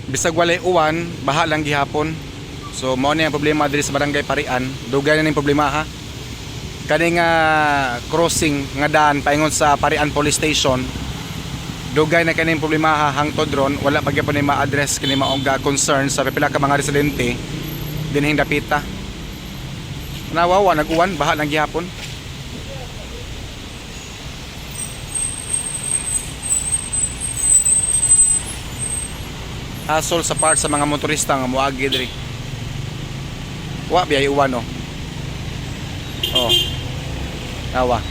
bisag walay uwan, baha lang gihapon. So mao ni ang problema diri sa barangay Parian. Dugay na ning problema ha. Kani nga crossing nga daan paingon sa Parian Police Station. Dugay na kaning problema ha, hangtod ron wala pa gyapon ni ma-address kini maong concern sa pipila ka mga residente dinhing dapita. Nawawa nag-uwan, baha lang gihapon. Hasol sa part sa mga motorista nga moagi diri. Wa biyay uwan oh. Oh. Nawa.